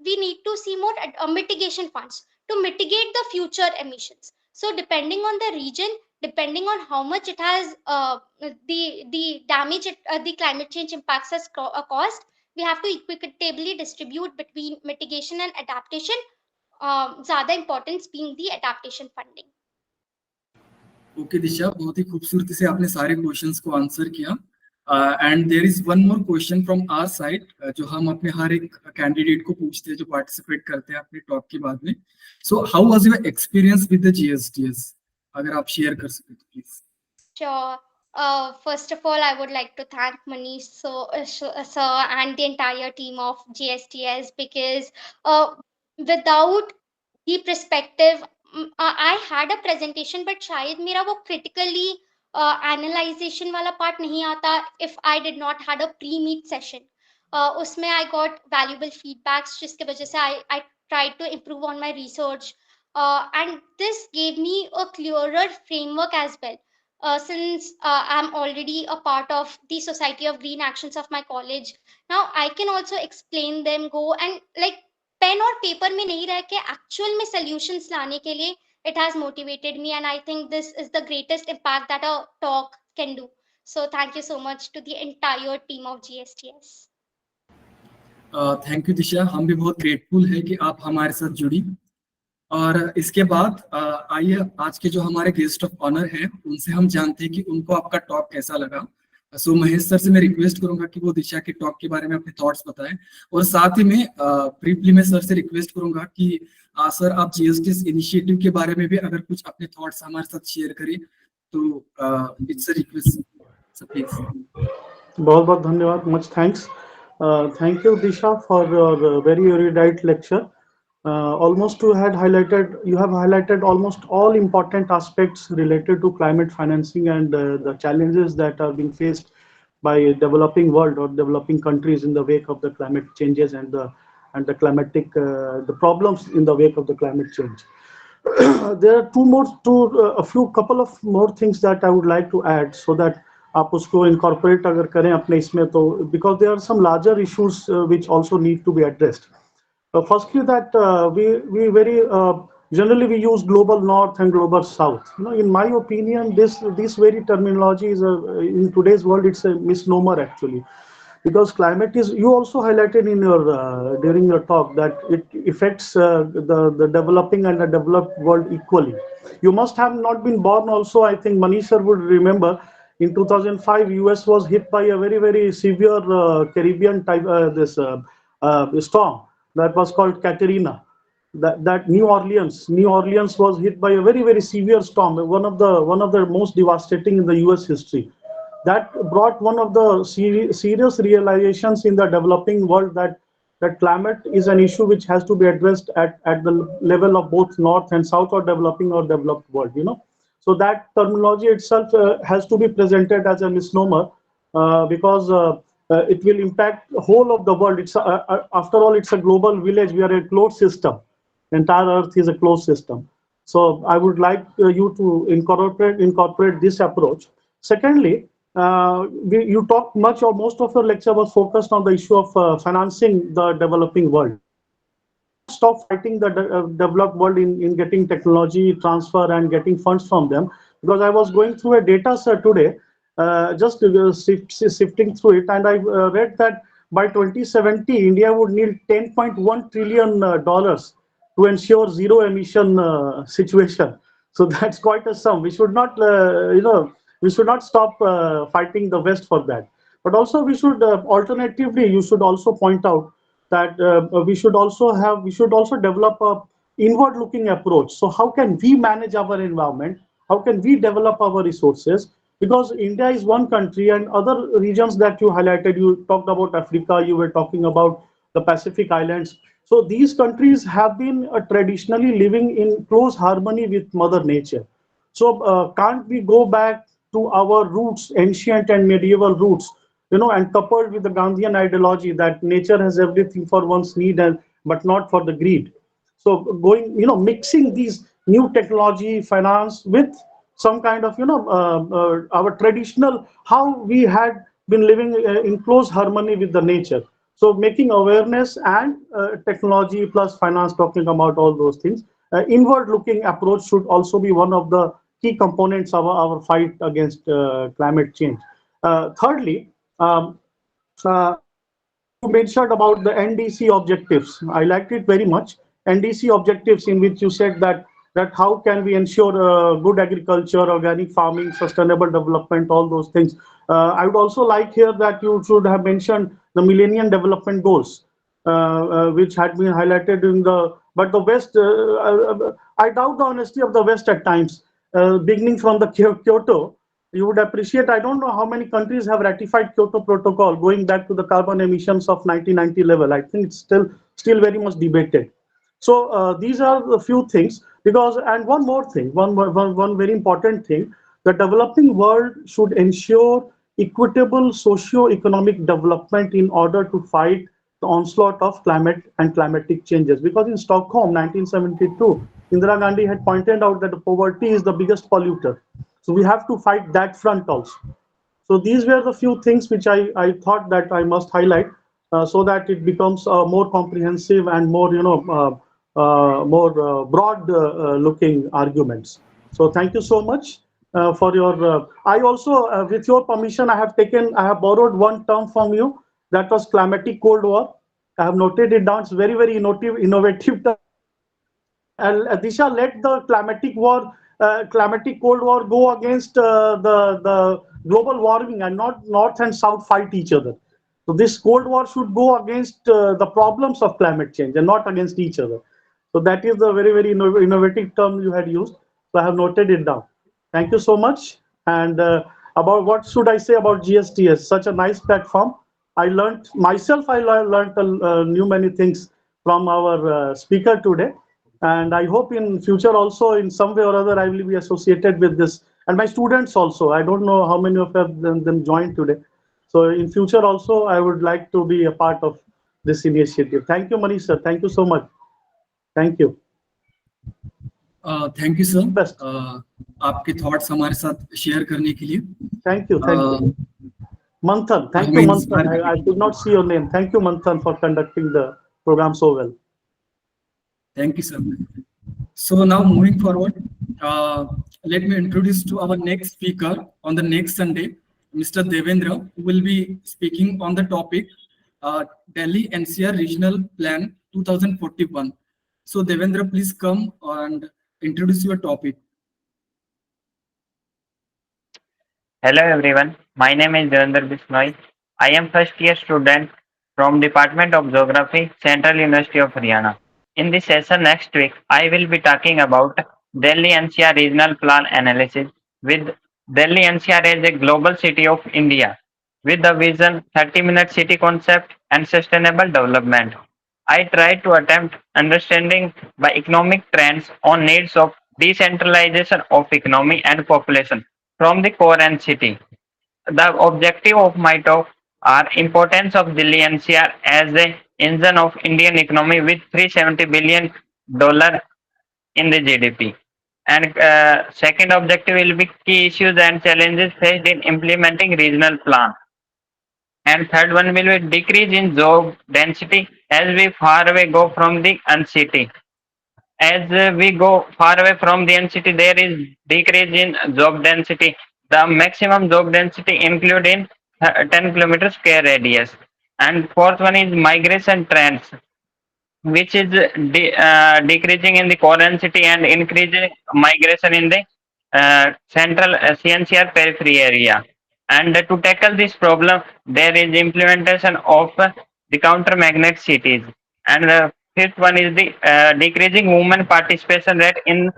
we need to see more mitigation funds to mitigate the future emissions. So depending on the region, depending on how much it has the damage the climate change impacts has caused, we have to equitably distribute between mitigation and adaptation, ज़्यादा importance being the adaptation funding. Okay Disha, बहुत ही खूबसूरती से आपने सारे questions को answer किया। And there is one more question from our side जो हम अपने हर एक कैंडिडेट को पूछते हैं जो पार्टिसिपेट करते हैं अपने टॉक के बाद में। So how was your experience with the GSTS, अगर आप शेयर कर सके तो please. Sure. First of all, I would like to thank Manish sir and the entire team of GSTS, because without the perspective, I had a presentation, but शायद मेरा वो critically analyzation वाला part नहीं आता if I did not had a pre-meet session. उसमें I got valuable feedbacks जिसके वजह से I tried to improve on my research, and this gave me a clearer framework as well. Since I'm already a part of the Society of Green Actions of my college, now I can also explain them, go and like pen और paper में नहीं रह के actual में solutions लाने के लिए it has motivated me, and I think this is the greatest impact that a talk can do. So thank you so much to the entire team of GSTS. Thank you Disha, हम भी बहुत grateful है कि आप हमारे साथ जुड़ी। और इसके बाद आइए आज के जो हमारे गेस्ट ऑफ ऑनर हैं उनसे हम जानते हैं कि उनको आपका टॉक कैसा लगा। सो महेश सर से मैं रिक्वेस्ट करूंगा कि वो दिशा के टॉक के बारे में अपने थॉट्स बताएं, और साथ ही में ब्रीफली मैं सर से रिक्वेस्ट करूंगा कि सर आप जीएसटीएस इनिशिएटिव के बारे में भी अगर कुछ अपने थॉट्स हमारे साथ शेयर करें तो it's a request sir please. बहुत बहुत धन्यवाद, much thanks. Thank you Disha for your very erudite lecture. Almost you have highlighted almost all important aspects related to climate financing and the challenges that are being faced by developing world or developing countries in the wake of the climate changes and the climatic the problems in the wake of the climate change. There are a few couple of more things that I would like to add so that आप उसको incorporate अगर करें अपने इसमें तो, because there are some larger issues which also need to be addressed. Firstly, that we very generally we use global north and global south. You know, in my opinion, this very terminology is in today's world it's a misnomer actually, because climate is, you also highlighted in your during your talk that it affects the developing and the developed world equally. You must have not been born also. I think Manish sir would remember in 2005, US was hit by a very, very severe Caribbean type storm that was called Katrina. That New Orleans was hit by a very, very severe storm, one of the most devastating in the US history. That brought one of the serious realizations in the developing world, that climate is an issue which has to be addressed at the level of both north and south, or developing or developed world. So that terminology itself has to be presented as a misnomer, because it will impact the whole of the world. After all, it's a global village. We are a closed system. Entire Earth is a closed system. So I would like you to incorporate this approach. Secondly, you talked much, or most of your lecture was focused on the issue of financing the developing world. We should not stop fighting the developed world in getting technology transfer and getting funds from them. Because I was going through a data set today, just sifting through it, and I read that by 2070, India would need $10.1 trillion to ensure zero emission situation. So that's quite a sum. We should not, we should not stop fighting the West for that. But also, we should alternatively, you should also point out that we should also develop a inward looking approach. So how can we manage our environment? How can we develop our resources? Because India is one country, and other regions that you highlighted, you talked about Africa, you were talking about the Pacific Islands. So these countries have been traditionally living in close harmony with Mother Nature. So can't we go back to our roots, ancient and medieval roots, and coupled with the Gandhian ideology that nature has everything for one's need, but not for the greed. So mixing these new technology, finance with some kind of, our traditional, how we had been living in close harmony with the nature. So making awareness and technology plus finance, talking about all those things, inward looking approach should also be one of the key components of our fight against climate change. Thirdly, you mentioned about the NDC objectives. I liked it very much. NDC objectives, in which you said that how can we ensure good agriculture, organic farming, sustainable development, all those things. I would also like here that you should have mentioned the Millennium Development Goals, which had been highlighted in the. But the West, I doubt the honesty of the West at times. Beginning from the Kyoto, you would appreciate, I don't know how many countries have ratified Kyoto Protocol going back to the carbon emissions of 1990 level. I think it's still very much debated. So these are the few things, because, and one more thing, one very important thing, the developing world should ensure equitable socio-economic development in order to fight the onslaught of climate and climatic changes. Because in Stockholm, 1972, Indira Gandhi had pointed out that the poverty is the biggest polluter. So we have to fight that front also. So these were the few things which I thought that I must highlight, so that it becomes more comprehensive and more, more broad looking arguments. So thank you so much for your, I also, with your permission, I have borrowed one term from you, that was climatic Cold War. I have noted it down. It's very, very innovative term. And Disha, let the climatic Cold War go against the global warming, and not North and South fight each other. So this Cold War should go against the problems of climate change and not against each other. So that is the very, very innovative term you had used. So I have noted it down. Thank you so much. And about what should I say about GSTS? Such a nice platform. I learned myself, I learned new many things from our speaker today. And I hope in future also, in some way or other, I will be associated with this. And my students also. I don't know how many of them joined today. So in future also, I would like to be a part of this initiative. Thank you, Manish sir. Thank you so much. Thank you. Thank you, sir. आपके thoughts हमारे साथ share करने के लिए. Thank you. Thank you. Manthan. Thank you, Manthan. I could not see your name. Thank you, Manthan, for conducting the program so well. Thank you, sir. So now moving forward, let me introduce to our next speaker on the next Sunday, Mr. Devendra, who will be speaking on the topic Delhi NCR Regional Plan 2041. So Devendra, please come and introduce your topic. Hello everyone, my name is Devendra Bisnoy. I am first year student from Department of Geography, Central University of Haryana. In this session next week, I will be talking about Delhi NCR Regional Plan Analysis with Delhi NCR as a global city of India with the vision 30-minute city concept and sustainable development. I try to attempt understanding by economic trends on needs of decentralization of economy and population from the core and city. The objective of my talk are importance of Delhi NCR as a engine of Indian economy with $370 billion in the GDP. And second objective will be key issues and challenges faced in implementing regional plan. And third one will be decrease in job density as we far away go from the uncity. As we go far away from the city, there is decrease in job density. The maximum job density include in 10 kilometers square radius. And fourth one is migration trends, which is decreasing in the core city and increasing migration in the central CNCR periphery area. And to tackle this problem, there is implementation of the counter magnet cities. And the fifth one is the decreasing women participation rate in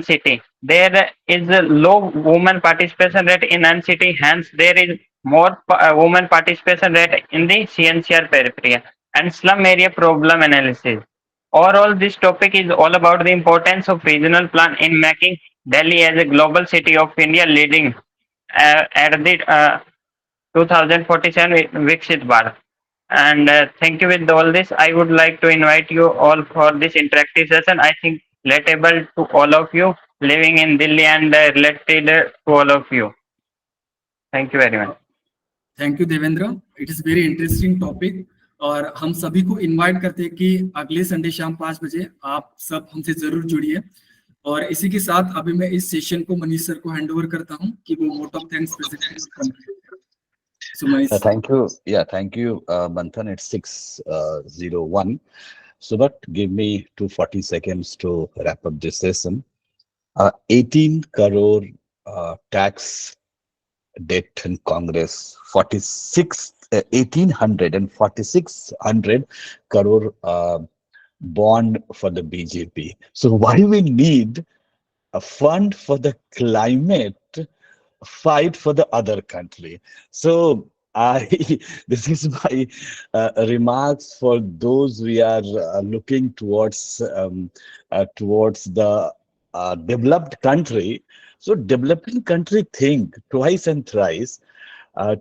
city. There is a low women participation rate in city, hence there is more women participation rate in the CNCR periphery and slum area problem analysis. Overall, this topic is all about the importance of regional plan in making Delhi as a global city of India leading at the 2047 Viksit Bharat. And thank you with all this. I would like to invite you all for this interactive session. I think relatable to all of you living in Delhi and related to all of you. Thank you very much. Thank you Devendra, it is very interesting topic. और हम सभी को invite करते हैं कि अगले Sunday शाम 5 बजे आप सब हमसे जरूर जुड़िए। और इसी के साथ अभी मैं इस सेशन को मनीष सर को हैंड ओवर करता हूं कि वो वोट ऑफ थैंक्स प्रेजेंट करें। So Manish. Thank you. Yeah, thank you, Manthan. It's 6:01. So, but give me 240 seconds to wrap up this session. 18 crore tax debt in Congress, 1,800 crore bond for the BJP. So why we need a fund for the climate, fight for the other country? So I this is my remarks for those we are looking towards the developed country. So developing country think twice and thrice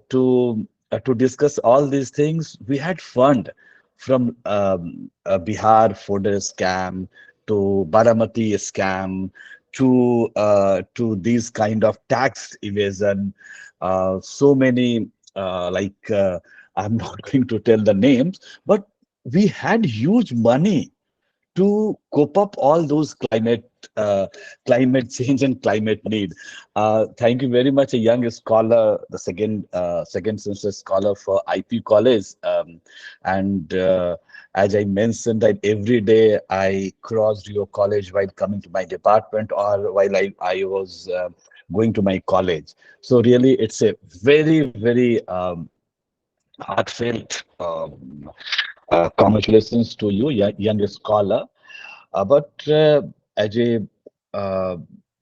to discuss all these things. We had fund from Bihar fodder scam to Baramati scam to these kind of tax evasion. So many I'm not going to tell the names, but we had huge money to cope up all those climate change and climate need. Thank you very much, a young scholar, the second semester scholar for IP College, and as I mentioned that every day I crossed your college while coming to my department or while I was going to my college. So really, it's a very heartfelt congratulations to you, young scholar. But as a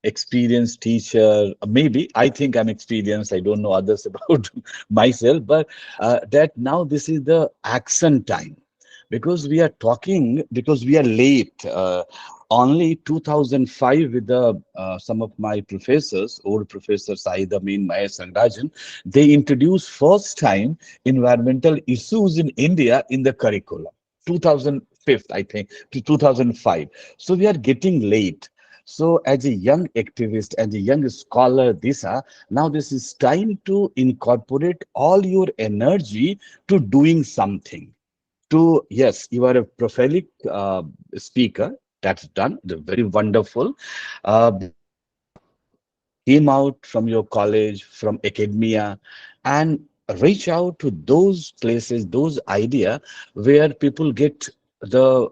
experienced teacher, maybe I think I'm experienced. I don't know others about myself, but that now this is the action time, because we are talking because we are late. Only 2005 with the some of my professors, old professors, Saeed Amin, Mahesh Sangrajan, they introduced first time environmental issues in India in the curriculum. 2005, I think, to 2005. So we are getting late. So as a young activist, as a young scholar, Disha, now this is time to incorporate all your energy to doing something. To, yes, you are a prolific speaker. That's done. Very wonderful. Came out from your college, from academia, and reach out to those places, those ideas where people get the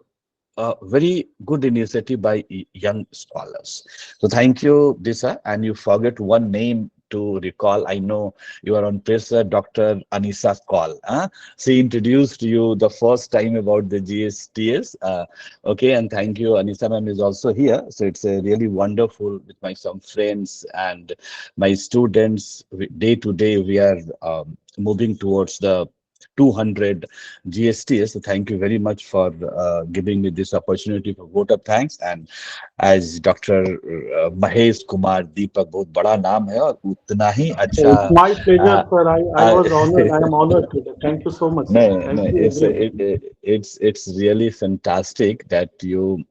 very good initiative by young scholars. So thank you, Disha. And you forget one name to recall. I know you are on Professor Dr. Anisa's call. She introduced you the first time about the GSTS. Okay, and thank you. Anisa ma'am is also here. So it's a really wonderful with my some friends and my students. Day to day, we are moving towards the 200 GSTS. So thank you very much for giving me this opportunity for vote of thanks. And as Dr. Mahesh Kumar Deepak, बहुत बड़ा नाम है और उतना ही अच्छा It's my pleasure, sir. I uh, was honored. I am honored today. Thank you so much, sir. no, Thank no, you, everyone. it's really fantastic that you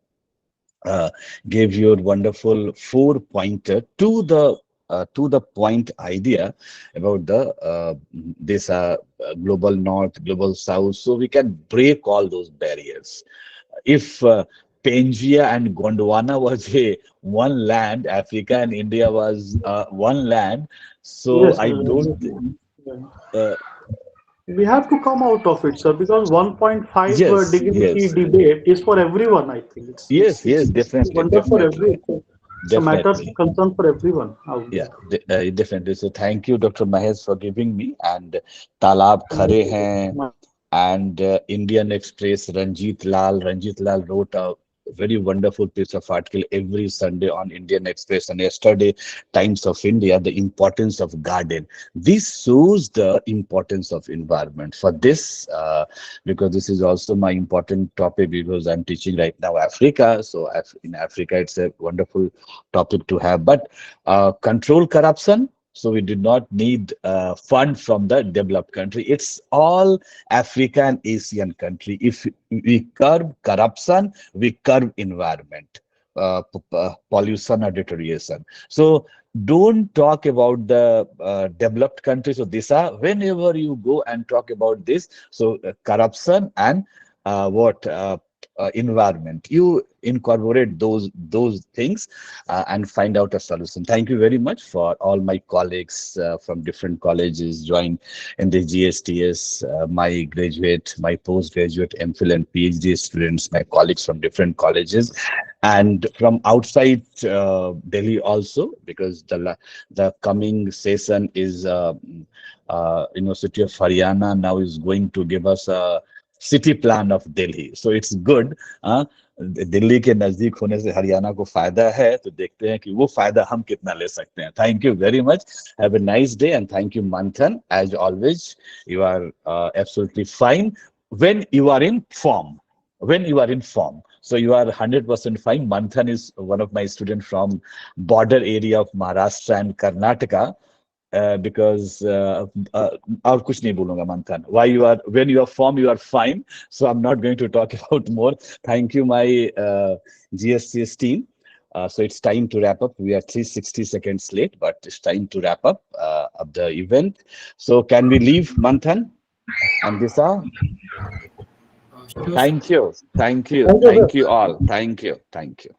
uh, gave your wonderful four-pointer to the point idea about the this global north, global south, so we can break all those barriers. If Pangaea and Gondwana was a one land, Africa and India was one land, so Yes, I sir. don't. Yeah. Uh, We have to come out of it, sir, because 1.5 yes, dignity yes, debate is for everyone. I think yes, it's definitely, wonder for definitely, every. It's a matter of definitely. concern for everyone out Yeah, there. definitely. So thank you, Dr. Mahesh, for giving me. And Talab My Khare pleasure. Hain and Indian Express, Ranjit Lal wrote a very wonderful piece of article every Sunday on Indian Express and yesterday Times of India, the importance of garden. This shows the importance of environment. For this, because this is also my important topic because I'm teaching right now Africa. So in Africa, it's a wonderful topic to have. But control corruption. So we did not need fund from the developed country. It's all Africa and Asian country. If we curb corruption, we curb environment, pollution or deterioration. So don't talk about the developed countries. So this are whenever you go and talk about this. So corruption and what environment, you incorporate those things and find out a solution. Thank you very much for all my colleagues from different colleges joined in the GSTS, my graduate, my postgraduate, MPhil and PhD students, my colleagues from different colleges and from outside Delhi also, because the coming session is University of Haryana now is going to give us a city plan of Delhi. So it's good. Delhi के नजदीक होने से हरियाणा को फायदा है, तो देखते हैं कि वो फायदा हम कितना ले सकते हैं. Thank you very much. Have a nice day and thank you, Manthan. As always, you are absolutely fine when you are in form. When you are in form. So you are 100% fine. Manthan is one of my students from border area of Maharashtra and Karnataka. Because और कुछ नहीं बोलूंगा मंथन. Why you are when you are form you are fine. So I'm not going to talk about more. Thank you, my GSTS team. So it's time to wrap up. We are 360 seconds late, but it's time to wrap up of the event. So can we leave, Manthan and Disha? Sure, sir. Thank you, Thank you, thank sir. you all. Thank you, thank you.